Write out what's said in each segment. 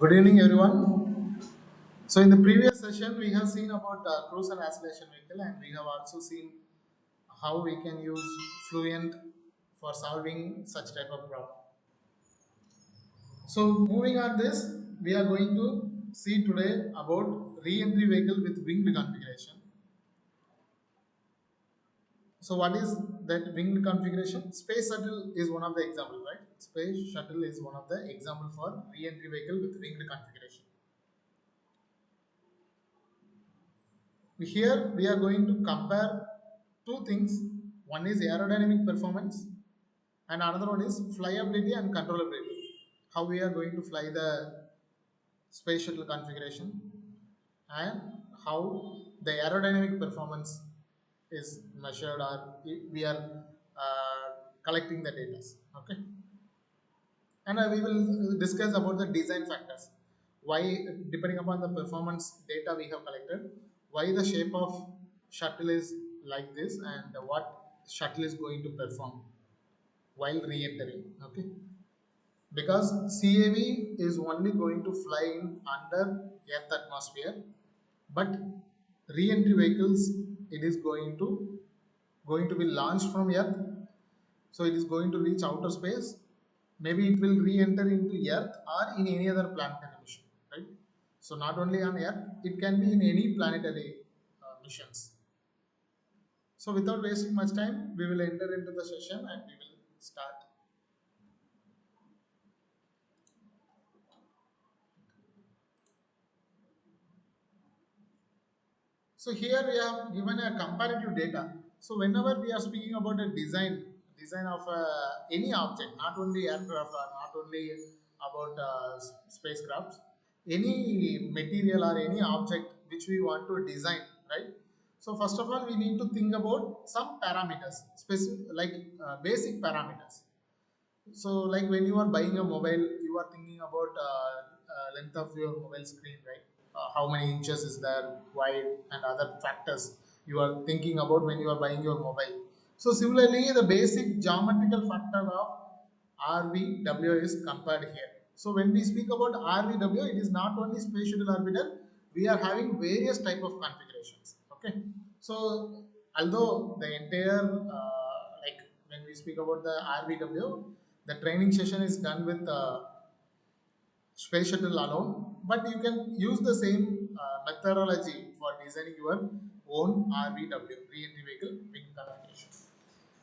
Good evening, everyone. So, in the previous session, we have seen about cruise and acceleration vehicle, and we have also seen how we can use Fluent for solving such type of problem. So, moving on this, we are going to see today about re-entry vehicle with winged configuration. So, what is that winged configuration? Space shuttle is one of the example, right? Space shuttle is one of the example for re-entry vehicle with winged configuration. Here we are going to compare two things. One is aerodynamic performance and another one is flyability and controllability. How we are going to fly the space shuttle configuration and how the aerodynamic performance is measured or we are collecting the data. Okay, and we will discuss about the design factors, why depending upon the performance data we have collected, why the shape of shuttle is like this and what shuttle is going to perform while re-entering. Okay, because CAV is only going to fly in under earth atmosphere, but re-entry vehicles, it is going to be launched from earth, so it is going to reach outer space. Maybe it will re-enter into earth or in any other planetary mission, right? So not only on earth, it can be in any planetary missions. So without wasting much time, we will enter into the session and we will start. So here we have given a comparative data. So whenever we are speaking about a design of any object, not only aircraft or not only about spacecrafts, any material or any object which we want to design, right? So first of all, we need to think about some parameters, specific like basic parameters. So, like when you are buying a mobile, you are thinking about length of your mobile screen, right? How many inches is there, wide, and other factors you are thinking about when you are buying your mobile. So, similarly, the basic geometrical factor of RVW is compared here. So, when we speak about RVW, it is not only space shuttle orbiter. We are having various type of configurations. Okay, so although the entire like when we speak about the RVW, the training session is done with space shuttle alone, but you can use the same methodology for designing your own RVW, re-entry vehicle wing configuration.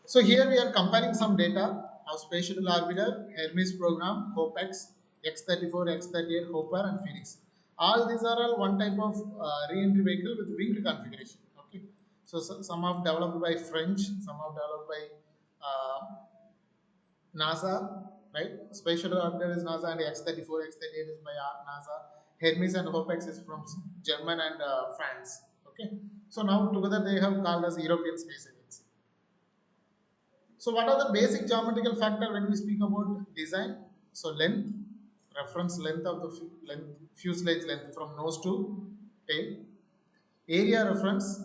So here we are comparing some data of space shuttle orbiter, Hermes program, HOPEX, X-34, X-38, Hopper, and Phoenix. All these are all one type of re-entry vehicle with winged configuration. Okay, so some are developed by French, some are developed by NASA, right? Space Shuttle Orbiter is NASA and X-34, X-38 is by NASA. Hermes and HOPEX is from German and France. Okay, so now together they have called as European Space Agency. So what are the basic geometrical factor when we speak about design? So length, reference length of the length, fuselage length from nose to tail. Area reference,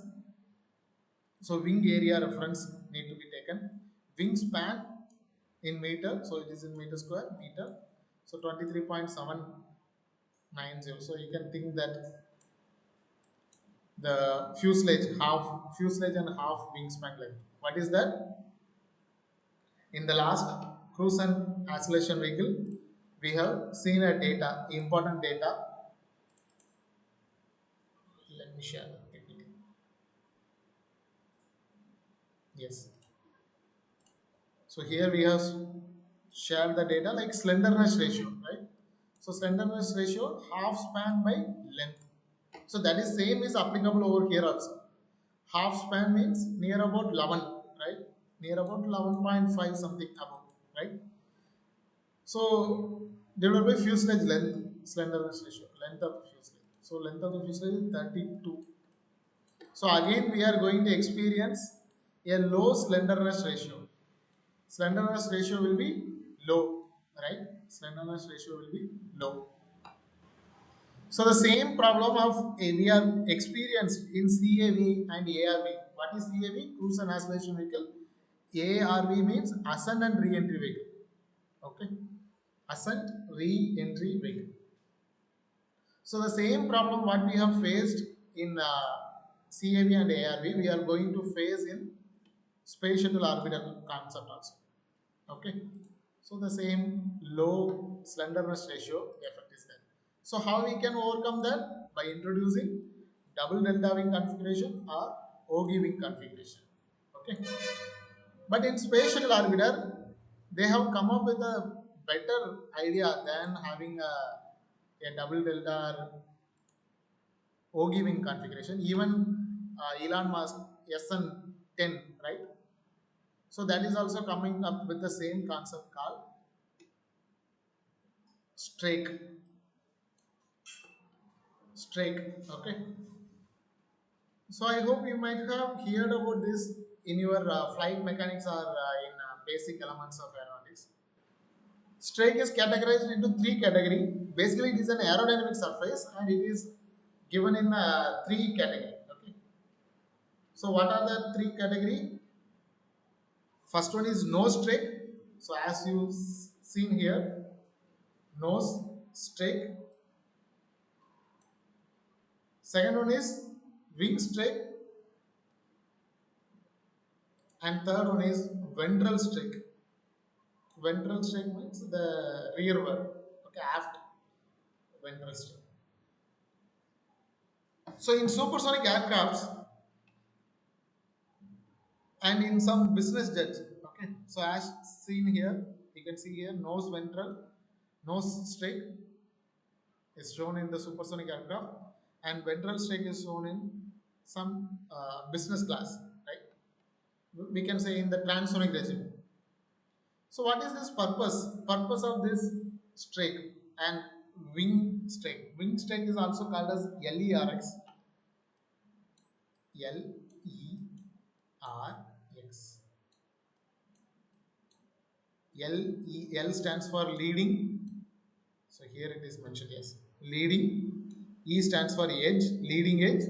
so wing area reference need to be taken. Wingspan in meter, so it is in meter square meter. So 23.790. So you can think that the fuselage and half wingspan length. What is that? In the last cruise and acceleration vehicle, we have seen a data, important data. Let me share the PPT. Yes. So here we have shared the data like slenderness ratio, right? So slenderness ratio half span by length. So that is same is applicable over here also. Half span means near about 11, right? Near about 11.5 something above, right? So divided by fuselage length, slenderness ratio, length of the fuselage. So length of the fuselage is 32. So again we are going to experience a low slenderness ratio. Slenderness ratio will be low, right? Slenderness ratio will be low. So the same problem of we are experienced in CAV and ARV. What is CAV? Cruise and acceleration vehicle. ARV means ascent and re-entry vehicle. Okay, ascent re-entry vehicle. So the same problem what we have faced in CAV and ARV, we are going to face in space shuttle orbital concept also. Okay, so the same low slenderness ratio effect is there. So how we can overcome that? By introducing double delta wing configuration or OG wing configuration. Okay, but in space shuttle orbiter they have come up with a better idea than having a double delta or OG wing configuration. Even Elon Musk SN10, right? So that is also coming up with the same concept called strake. Strike. Okay. So I hope you might have heard about this in your flight mechanics or in basic elements of aeronautics. Strike is categorized into three categories. Basically, it is an aerodynamic surface and it is given in three categories. Okay. So what are the three categories? First one is nose strike. So as you seen here, nose strike. Second one is wing strike, and third one is ventral strike. Ventral strike means the rearward, okay, aft ventral strike. So in supersonic aircrafts and in some business jets, okay. So as seen here, you can see here nose strike is shown in the supersonic aircraft, and ventral strike is shown in some business class, right? We can say in the transonic regime. So what is this purpose? Purpose of this strike and wing strike. Wing strike is also called as LERX. LERX. L stands for leading. So here it is mentioned, yes. Leading. E stands for edge, leading edge,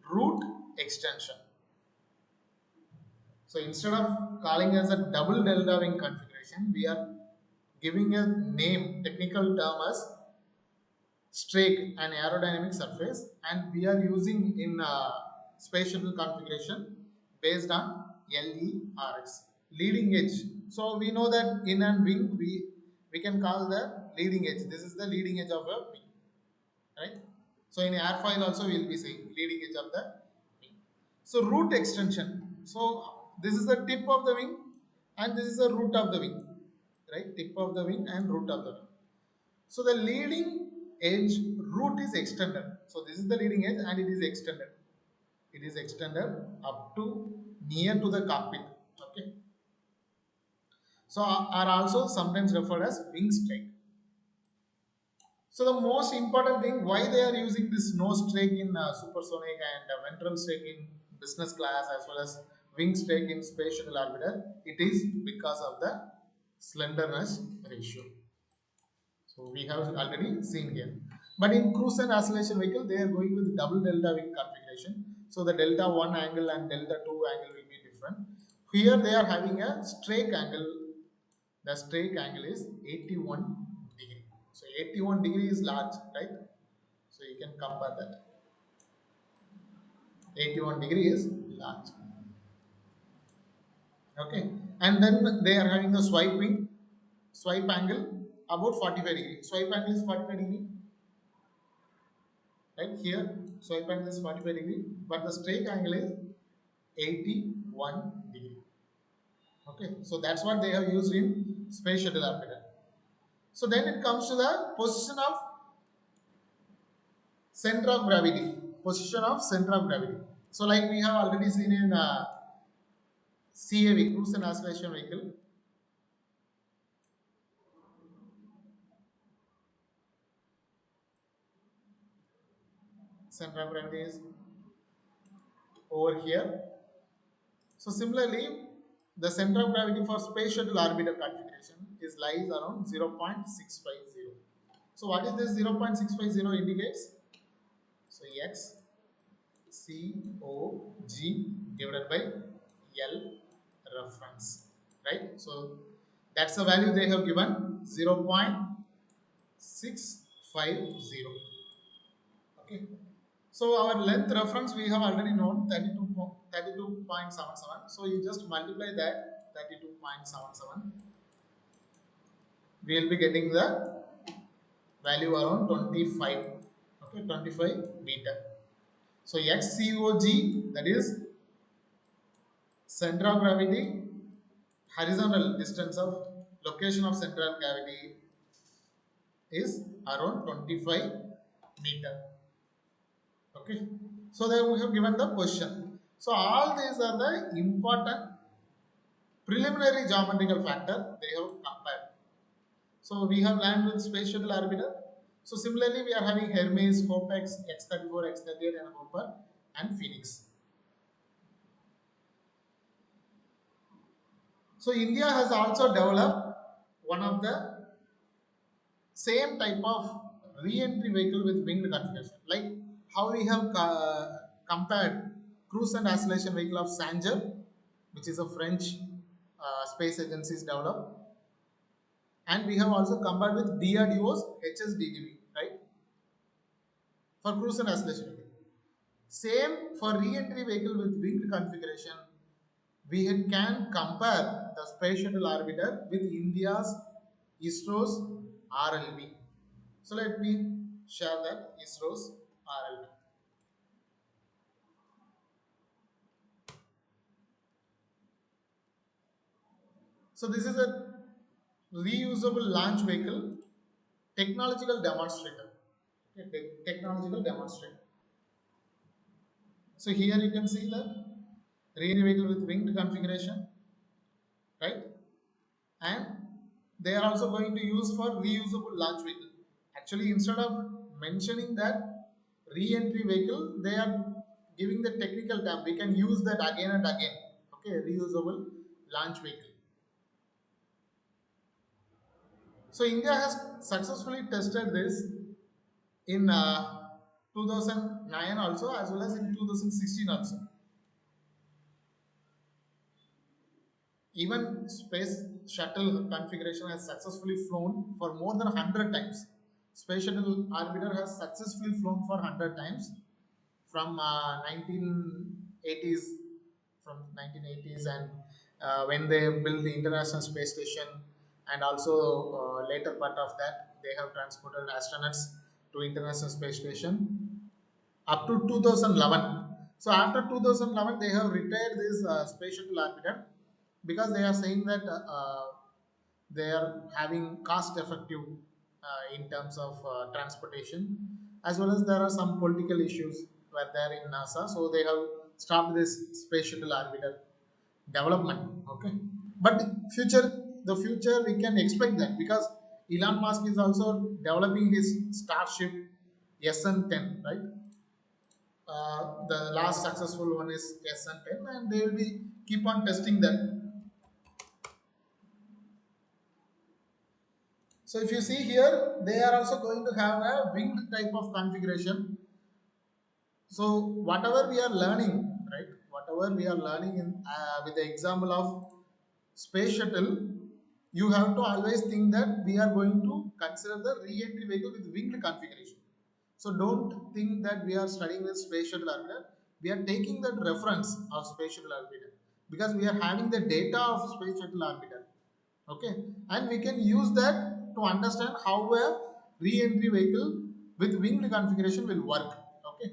root extension. So instead of calling as a double delta wing configuration, we are giving a name, technical term as strake and aerodynamic surface, and we are using in space shuttle configuration based on LERX, leading edge. So we know that in and wing we can call the leading edge. This is the leading edge of a wing, right? So in airfoil also we will be saying leading edge of the wing. So root extension. So this is the tip of the wing and this is the root of the wing, right? Tip of the wing and root of the wing. So the leading edge root is extended. So this is the leading edge and it is extended. It is extended up to near to the cockpit. Okay. So are also sometimes referred as wing strike. So the most important thing why they are using this nose strike in supersonic and ventral strike in business class as well as wing strike in space shuttle orbiter, it is because of the slenderness ratio. So we have already seen here. But in cruise and acceleration vehicle, they are going with double delta wing configuration. So the delta 1 angle and delta 2 angle will be different. Here they are having a strake angle. The strake angle is 81 degree. So 81 degree is large, right? So you can compare that. 81 degree is large. Okay. And then they are having the swipe angle about 45 degree. Swipe angle is 45 degree. Right here, swipe angle is 45 degree, but the straight angle is 81 degree. Okay, so that's what they have used in space shuttle orbiter. So then it comes to the position of center of gravity. Position of center of gravity. So like we have already seen in CAV, cruise and acceleration vehicle. Center of gravity is over here. So similarly, the center of gravity for space shuttle orbiter configuration is lies around 0.650. So what is this 0.650 indicates? So x c o g divided by L reference, right? So that's the value they have given, 0.650. Okay. So our length reference we have already known 32.77. So you just multiply that 32.77. We will be getting the value around 25. Okay, 25 meter. So XCOG, that is center of gravity, horizontal distance of location of central gravity is around 25 meter. Okay. So they we have given the question. So all these are the important preliminary geometrical factor they have compared. So we have land with space shuttle orbiter. So similarly, we are having Hermes, Hopex, X34, X38, and Hopper, and Phoenix. So India has also developed one of the same type of re-entry vehicle with winged configuration, like how we have compared cruise and acceleration vehicle of Sanger, which is a French space agency's developed, and we have also compared with DRDO's HSDDV, right, for cruise and acceleration vehicle. Same for re-entry vehicle with winged configuration, we can compare the space shuttle orbiter with India's ISRO's RLV. So let me share that ISRO's RLV. So this is a reusable launch vehicle technological demonstrator. Okay, technological demonstrator. So here you can see the rear vehicle with winged configuration, right? And they are also going to use for reusable launch vehicle. Actually, instead of mentioning that re-entry vehicle, they are giving the technical term. We can use that again and again. Okay, reusable launch vehicle. So India has successfully tested this in 2009 also, as well as in 2016 also. Even space shuttle configuration has successfully flown for more than 100 times. Space shuttle orbiter has successfully flown for 100 times from 1980s, and when they built the International Space Station, and also later part of that they have transported astronauts to International Space Station up to 2011. So after 2011, they have retired this space shuttle orbiter because they are saying that they are having cost effective in terms of transportation, as well as there are some political issues were there in NASA, so they have stopped this space shuttle orbiter development. Okay, but the future we can expect that because Elon Musk is also developing his Starship SN10, right? The last successful one is SN10, and they will be keep on testing that. So if you see here, they are also going to have a winged type of configuration. So whatever we are learning, right? Whatever we are learning in with the example of space shuttle, you have to always think that we are going to consider the re-entry vehicle with winged configuration. So don't think that we are studying with space shuttle orbiter. We are taking that reference of space shuttle orbiter because we are having the data of space shuttle orbiter. Okay, and we can use that to understand how a re-entry vehicle with winged configuration will work. Okay,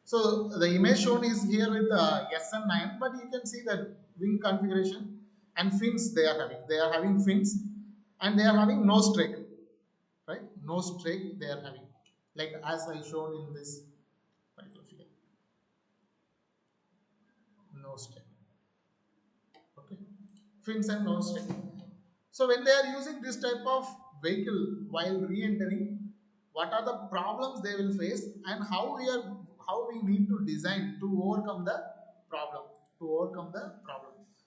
so the image shown is here with SN9, but you can see that wing configuration and fins they are having. They are having fins and they are having nose trek, right? Nose trek they are having, like as I shown in this particular figure, nose trek. Okay, fins and nose trek. So when they are using this type of vehicle while re-entering, what are the problems they will face and how we need to design to overcome the problem,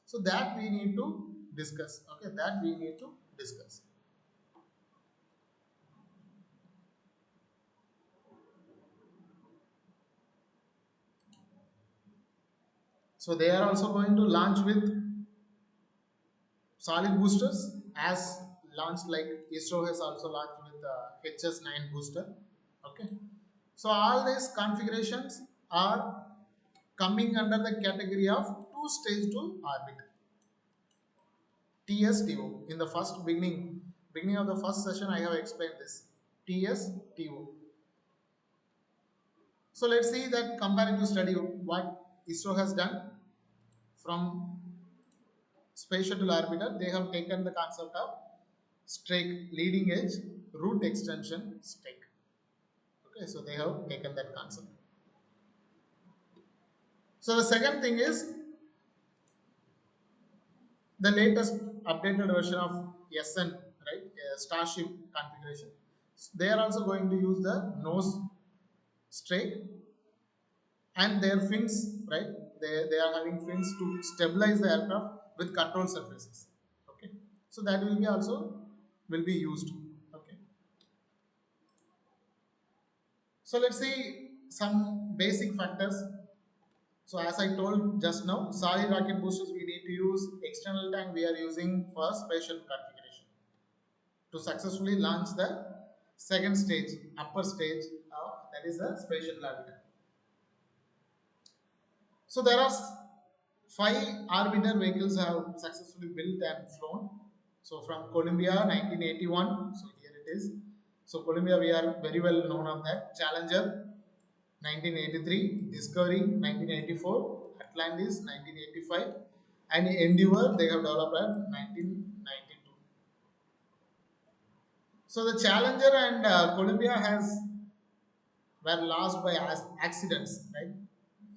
So that we need to discuss. Okay, that we need to discuss. So they are also going to launch with solid boosters as launched like ISRO has also launched with HS9 booster. Okay, So all these configurations are coming under the category of two stage to orbit, TSTO. In the first beginning of the first session, I have explained this TSTO. So let's see that comparative study what ISRO has done from space shuttle orbiter. They have taken the concept of strike, leading edge, root extension, strike. Okay, so they have taken that concept. So the second thing is the latest updated version of SN, right? Starship configuration. They are also going to use the nose strike and their fins, right? They are having fins to stabilize the aircraft with control surfaces. Okay, so that will be also will be used. Okay, so let's see some basic factors. So as I told just now, solid rocket boosters we need to use external tank we are using for spatial configuration to successfully launch the second stage, upper stage of that is the spatial orbiter. So there are five orbiter vehicles have successfully built and flown. So from Columbia 1981, so here it is. So Columbia we are very well known of that. Challenger 1983, Discovery 1984, Atlantis 1985, and Endeavour they have developed at 1992. So the Challenger and Columbia has were lost by accidents, right?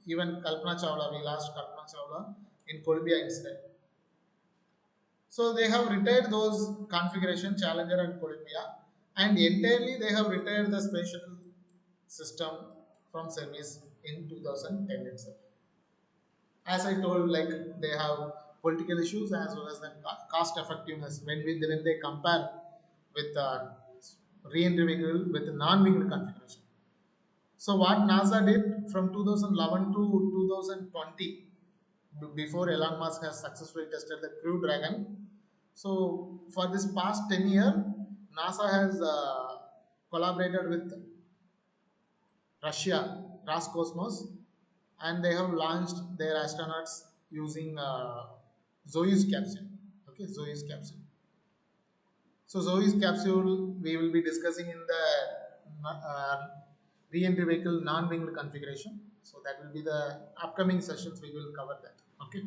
Even Kalpana Chawla, we lost Kalpana Chawla in Columbia incident. So they have retired those configuration Challenger and Columbia, and entirely they have retired the space shuttle system from service in 2010 itself. As I told, like they have political issues as well as the cost effectiveness when they compare with re-entry vehicle with non-winged configuration. So what NASA did from 2011 to 2020, before Elon Musk has successfully tested the Crew Dragon. So for this past 10 years, NASA has collaborated with Russia, Roscosmos, and they have launched their astronauts using Soyuz capsule. Okay, Soyuz capsule. So Soyuz capsule we will be discussing in the re-entry vehicle non-winged configuration. So that will be the upcoming sessions. We will cover that. Okay.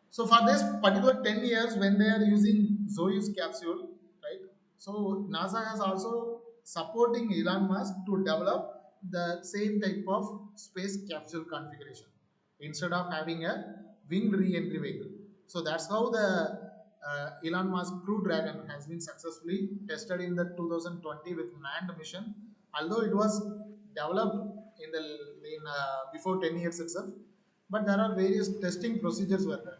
So for this particular 10 years, when they are using Soyuz capsule, right? So NASA has also supporting Elon Musk to develop the same type of space capsule configuration instead of having a winged re-entry vehicle. So that's how the Elon Musk Crew Dragon has been successfully tested in the 2020 with manned mission. Although it was developed in before 10 years itself, but there are various testing procedures were there.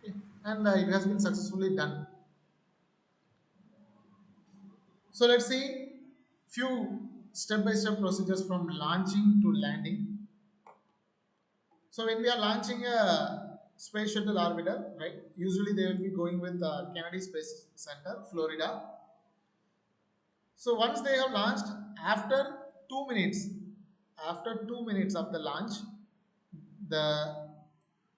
Okay. And it has been successfully done. So let's see few step-by-step procedures from launching to landing. So when we are launching a space shuttle orbiter, right? Usually they will be going with Kennedy Space Center, Florida. So once they have launched, after 2 minutes, after 2 minutes of the launch, the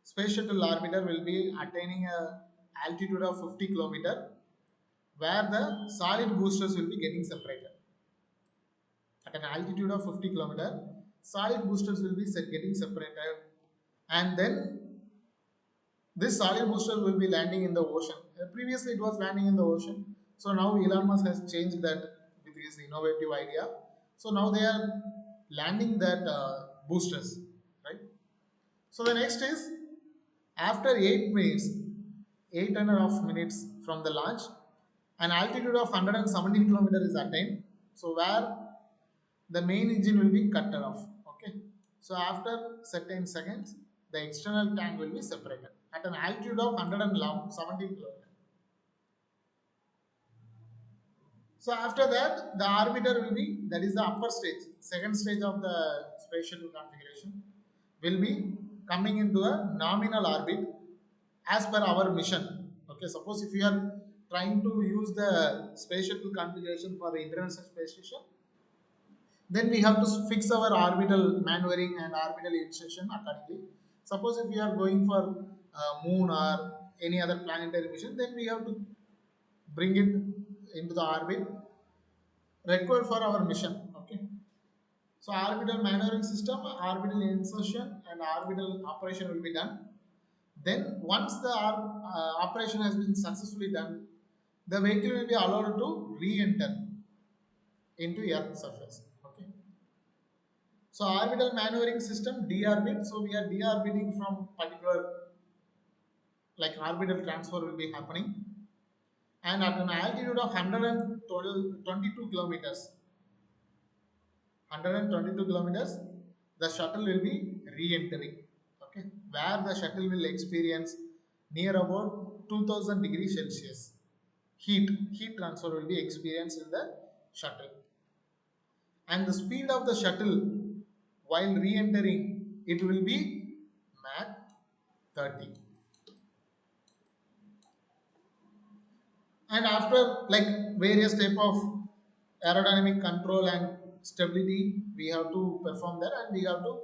space shuttle orbiter will be attaining a altitude of 50 kilometer, where the solid boosters will be getting separated. At an altitude of 50 kilometer, solid boosters will be getting separated, and then this solid booster will be landing in the ocean. Previously, it was landing in the ocean. So now Elon Musk has changed that with his innovative idea. So now they are landing that boosters, right? So the next is after 8 minutes, 8.5 minutes from the launch, an altitude of 117 kilometers is attained. So where the main engine will be cut off. Okay. So after certain seconds, the external tank will be separated at an altitude of 117 kilometers. So after that, the orbiter will be, that is the upper stage, second stage of the space shuttle configuration, will be coming into a nominal orbit as per our mission. Okay, suppose if you are trying to use the space shuttle configuration for the International Space Station, Then we have to fix our orbital maneuvering and orbital insertion accordingly. Suppose if we are going for moon or any other planetary mission, then we have to bring it into the orbit required for our mission. Okay. So orbital maneuvering system, orbital insertion, and orbital operation will be done. Then once the operation has been successfully done, the vehicle will be allowed to re-enter into Earth surface. Okay. So orbital maneuvering system deorbit. So we are deorbiting from particular like orbital transfer will be happening, and at an altitude of 122 kilometers, 122 kilometers, the shuttle will be re-entering. Okay, where the shuttle will experience near about 2000 degrees Celsius heat transfer will be experienced in the shuttle, and the speed of the shuttle while re-entering it will be Mach 30. And after like various type of aerodynamic control and stability we have to perform there, and we have to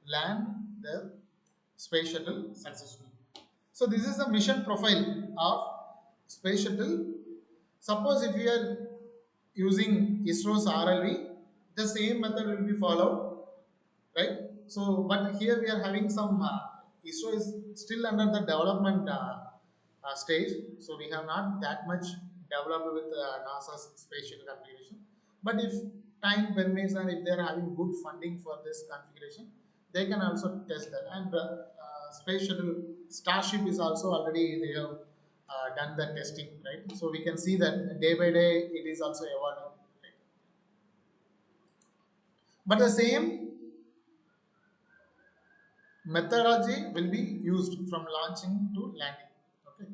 land the space shuttle successfully. So this is the mission profile of space shuttle. Suppose if we are using ISRO's RLV, the same method will be followed, right? So, but here we are having some ISRO is still under the development stage, so we have not that much developed with NASA's spatial configuration. But if time permits and if they are having good funding for this configuration, they can also test that. And space shuttle Starship is also already they have done the testing, right? So we can see that day by day it is also evolving. Right? But the same methodology will be used from launching to landing. Okay.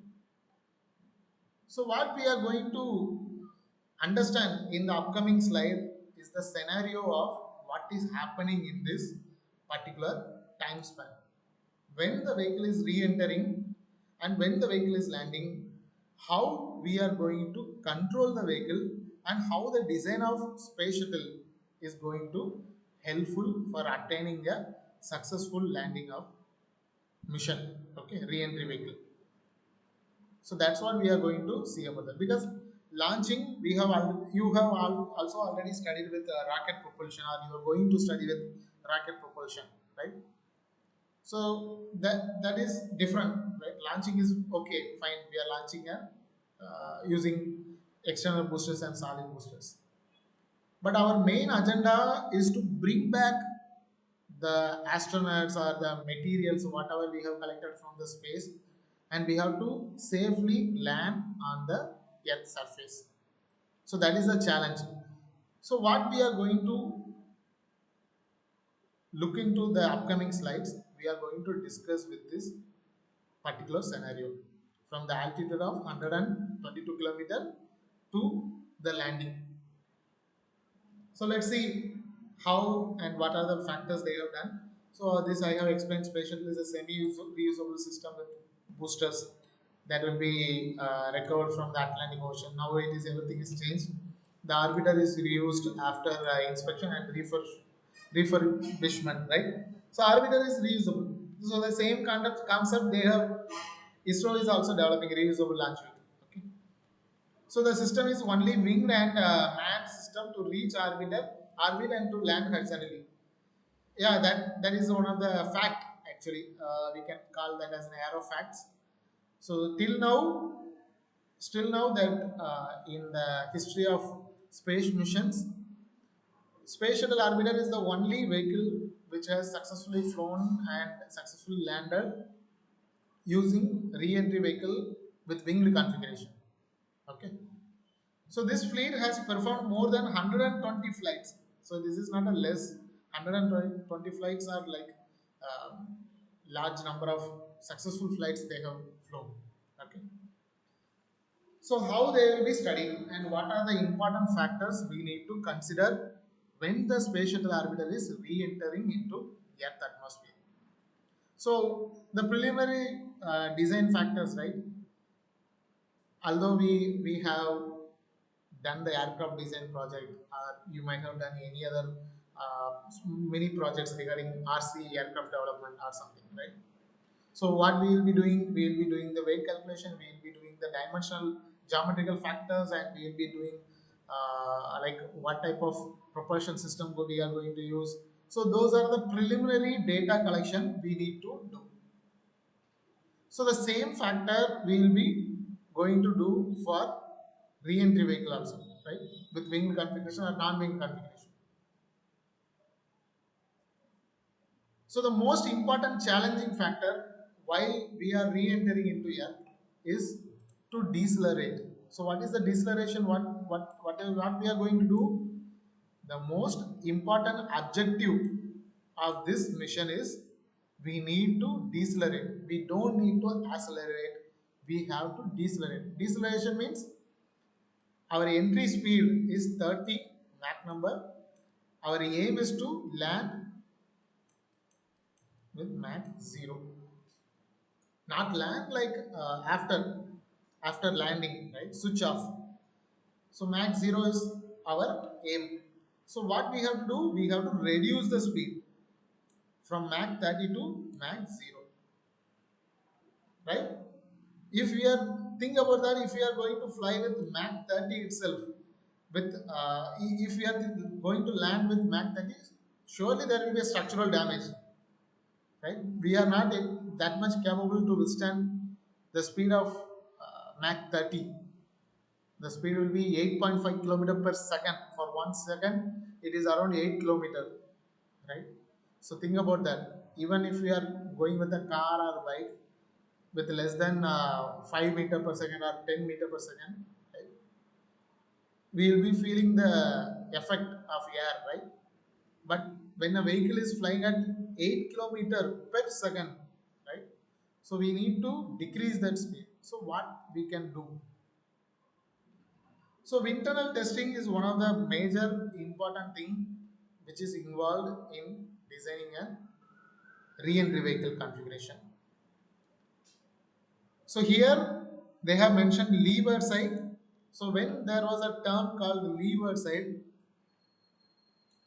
So what we are going to understand in the upcoming slide is the scenario of what is happening in this particular time span. When the vehicle is re-entering and when the vehicle is landing, how we are going to control the vehicle and how the design of space shuttle is going to helpful for attaining a successful landing of mission. Okay, re-entry vehicle. So that's what we are going to see about that, because launching we have you have also already studied with rocket propulsion, or you are going to study with rocket propulsion, right? So that is different, right? Launching is okay, fine. We are launching a using external boosters and solid boosters, but our main agenda is to bring back the astronauts or the materials whatever we have collected from the space, and we have to safely land on the earth surface. So that is the challenge. So what we are going to look into the upcoming slides, we are going to discuss with this particular scenario from the altitude of 122 kilometer to the landing. So let's see how and what are the factors they have done. So this I have explained. Spatial is a semi-reusable system with boosters that will be recovered from the Atlantic Ocean. Now it is everything is changed. The orbiter is reused after inspection and refurbishment, right? So orbiter is reusable. So the same kind of concept they have. ISRO is also developing reusable launch vehicle. Okay. So the system is only winged and manned system to reach orbit and to land horizontally. Yeah, that is one of the fact actually. We can call that as an aero facts. So still now that in the history of space missions, Space Shuttle Orbiter is the only vehicle which has successfully flown and successfully landed using re-entry vehicle with winged configuration. Okay. So this fleet has performed more than 120 flights. So this is not a less. 120 flights are like large number of successful flights they have flown. Okay. So how they will be studying and what are the important factors we need to consider when the space shuttle orbiter is re-entering into Earth atmosphere. So the preliminary design factors, right? Although we have done the aircraft design project, or you might have done any other many projects regarding RC aircraft development or something, right? So what we will be doing, we will be doing the weight calculation, we will be doing the dimensional geometrical factors, and we will be doing like what type of propulsion system we are going to use. So those are the preliminary data collection we need to do. So the same factor we will be going to do for re-entry vehicle also, right? With wing configuration or non-wing configuration. So the most important challenging factor while we are re-entering into Earth is to decelerate. So what is the deceleration? What we are going to do? The most important objective of this mission is we need to decelerate. We don't need to accelerate. We have to decelerate. Deceleration means our entry speed is 30 Mach number. Our aim is to land with Mach 0. Not land like after landing, right? Switch off. So Mach 0 is our aim. So what we have to do? We have to reduce the speed from Mach 30 to Mach 0, right? If we are think about that, if we are going to fly with Mach 30 itself, with if we are going to land with Mach 30, surely there will be a structural damage, right? We are not that much capable to withstand the speed of Mach 30. The speed will be 8.5 kilometer per second. For 1 second, it is around 8 kilometer, right? So think about that. Even if we are going with a car or bike with less than 5 meter per second or 10 meter per second, right, we will be feeling the effect of air, right? But when a vehicle is flying at 8 kilometer per second, right? So we need to decrease that speed. So what we can do? So wind tunnel testing is one of the major important thing which is involved in designing a re-entry vehicle configuration. So here they have mentioned leeward side. So when there was a term called leeward side,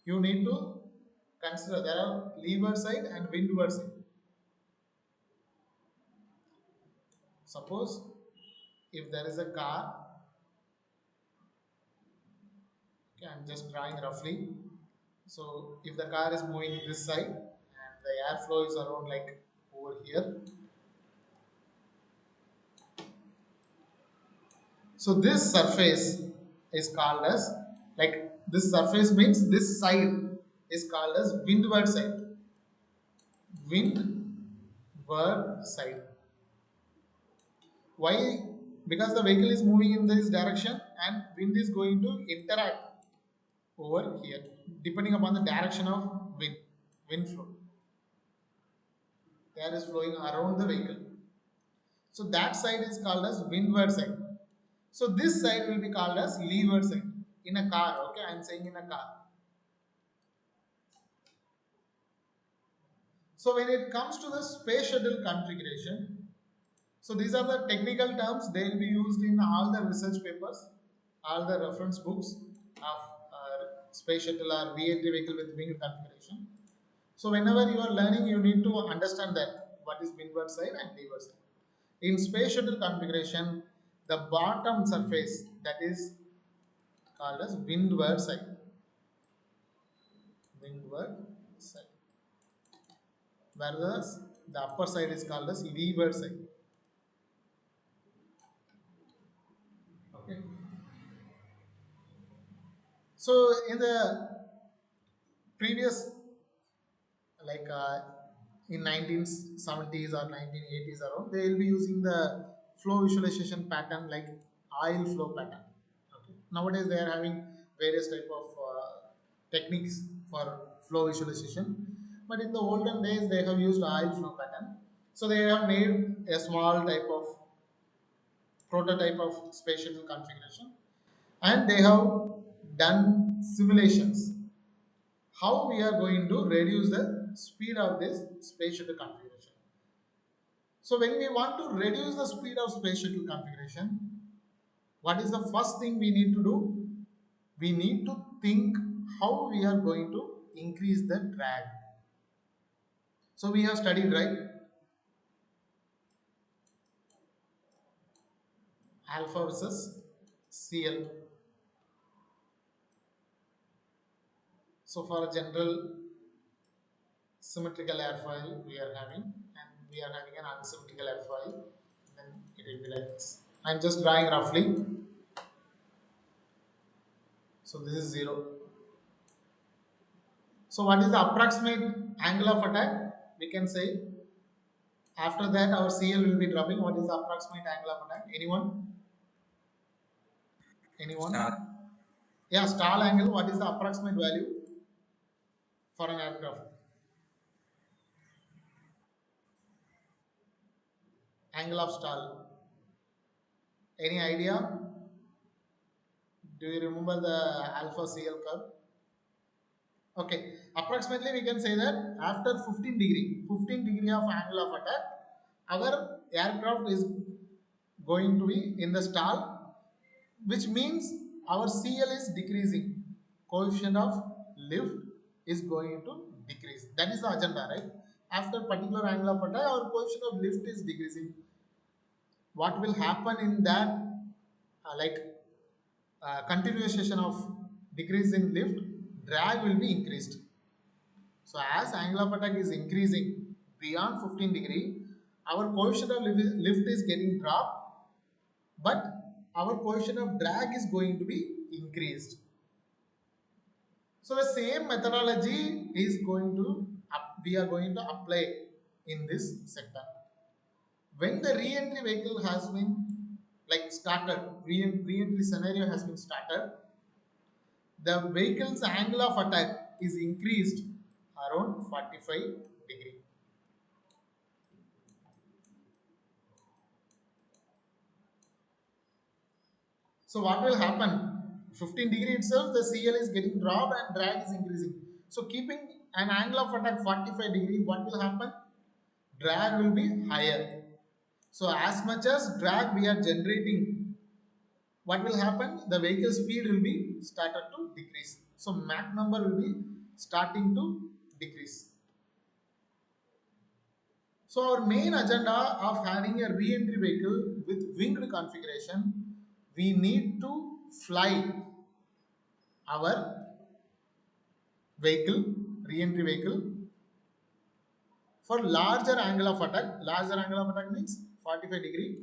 you need to consider there are leeward side and windward side. Suppose if there is a car, okay, I'm just drawing roughly. So if the car is moving this side and the airflow is around like over here. So this surface is called as, like, this surface means this side is called as windward side. Windward side. Why? Because the vehicle is moving in this direction and wind is going to interact over here depending upon the direction of wind flow. Air is flowing around the vehicle. So that side is called as windward side. So this side will be called as leeward side in a car. Okay, I am saying in a car. So when it comes to the space shuttle configuration, so these are the technical terms. They will be used in all the research papers, all the reference books of space shuttle or re-entry vehicle with wing configuration. So whenever you are learning, you need to understand that what is windward side and leeward side. In space shuttle configuration, the bottom surface that is called as windward side. Windward side. Whereas the upper side is called as leeward side. Okay. So in the previous, like in 1970s or 1980s around, they will be using the flow visualization pattern like oil flow pattern. Okay. Nowadays they are having various type of techniques for flow visualization, but in the olden days they have used oil flow pattern. So they have made a small type of prototype of space shuttle configuration, and they have done simulations how we are going to reduce the speed of this space shuttle configuration. So when we want to reduce the speed of space shuttle configuration, what is the first thing we need to do? We need to think how we are going to increase the drag. So we have studied, right? Alpha versus CL. So for a general symmetrical airfoil we are having, and we are having an unsymmetrical airfoil, then it will be like this. I'm just drawing roughly. So this is 0. So what is the approximate angle of attack? We can say after that our CL will be dropping. What is the approximate angle of attack? Anyone? Star. Anyone? Yeah, stall angle. What is the approximate value for an aircraft? Angle of stall. Any idea? Do you remember the alpha CL curve? Okay, approximately we can say that after 15 degree of angle of attack, our aircraft is going to be in the stall, which means our CL is decreasing. Coefficient of lift is going to decrease. That is the agenda, right? After particular angle of attack, our coefficient of lift is decreasing. What will happen in that, like continuation of decrease in lift, drag will be increased. So as angle of attack is increasing beyond 15 degree, our coefficient of lift is getting dropped, but our coefficient of drag is going to be increased. So the same methodology is going to we are going to apply in this sector. When the re-entry vehicle has been like started, re-entry scenario has been started, the vehicle's angle of attack is increased around 45 degree. So what will happen? 15 degree itself, the CL is getting dropped and drag is increasing. So keeping an angle of attack 45 degree, what will happen? Drag will be higher. So as much as drag we are generating, what will happen? The vehicle speed will be started to decrease. So Mach number will be starting to decrease. So our main agenda of having a re-entry vehicle with winged configuration, we need to fly our vehicle, re-entry vehicle, for larger angle of attack. Larger angle of attack means 45 degree.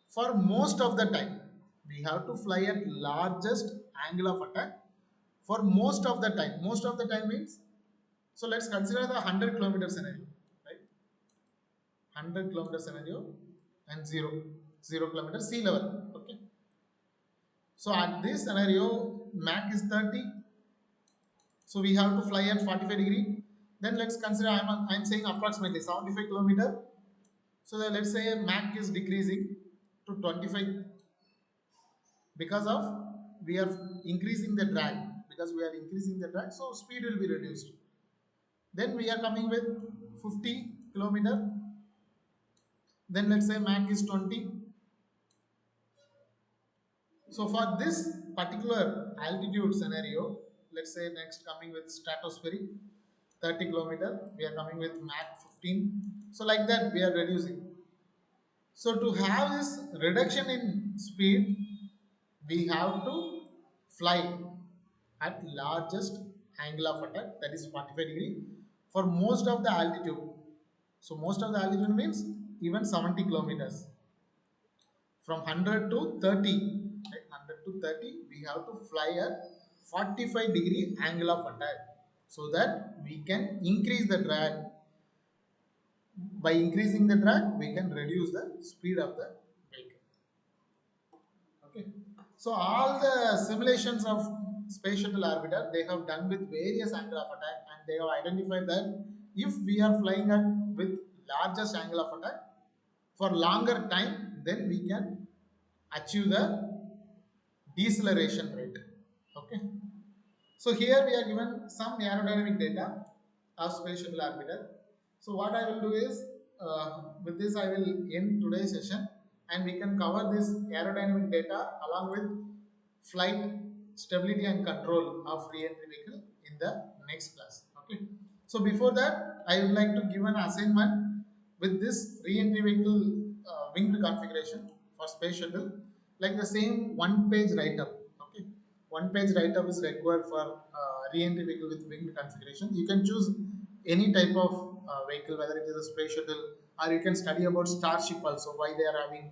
For most of the time, we have to fly at largest angle of attack for most of the time. Most of the time means, so let's consider the 100-kilometer scenario, right? 100-kilometer scenario and 0 kilometer sea level. Okay. So at this scenario, Mach is 30. So we have to fly at 45 degree. Then let's consider I'm saying approximately 75 kilometer. So that let's say Mach is decreasing to 25 because of we are increasing the drag, because we are increasing the drag, so speed will be reduced. Then we are coming with 50 kilometer. Then let's say Mach is 20. So for this particular altitude scenario, let's say next coming with stratospheric 30 kilometer, we are coming with Mach 15. So like that we are reducing. So to have this reduction in speed, we have to fly at largest angle of attack, that is 45 degree, for most of the altitude. So most of the altitude means even 70 kilometers. From 100 to 30, right? 100 to 30 we have to fly at 45 degree angle of attack, so that we can increase the drag. By increasing the drag we can reduce the speed of the vehicle. Okay, so all the simulations of space shuttle orbiter they have done with various angle of attack, and they have identified that if we are flying at with largest angle of attack for longer time, then we can achieve the deceleration rate. Okay, so here we are given some aerodynamic data of space shuttle orbiter. So what I will do is, with this I will end today's session, and we can cover this aerodynamic data along with flight stability and control of re-entry vehicle in in the next class. Okay. So before that, I would like to give an assignment with this re-entry vehicle winged configuration for space shuttle, like the same one-page write-up. Okay, one-page write-up is required for re-entry vehicle with winged configuration. You can choose any type of vehicle, whether it is a space shuttle, or you can study about Starship also, why they are having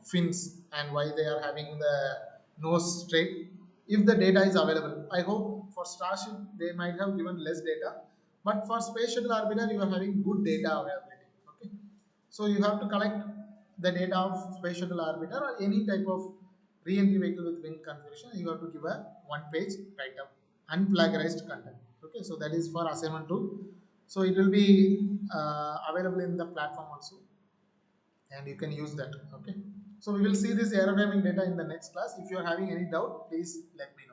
fins and why they are having the nose straight, if the data is available. I hope for Starship they might have given less data, but for Space Shuttle Orbiter you are having good data availability. Okay, so you have to collect the data of Space Shuttle Orbiter or any type of re-entry vehicle with wing configuration. You have to give a one-page write-up, unplagiarized content. Okay, so that is for assignment 2. So it will be available in the platform also, and you can use that. Okay, so we will see this aerodynamic data in the next class. If you are having any doubt, please let me know.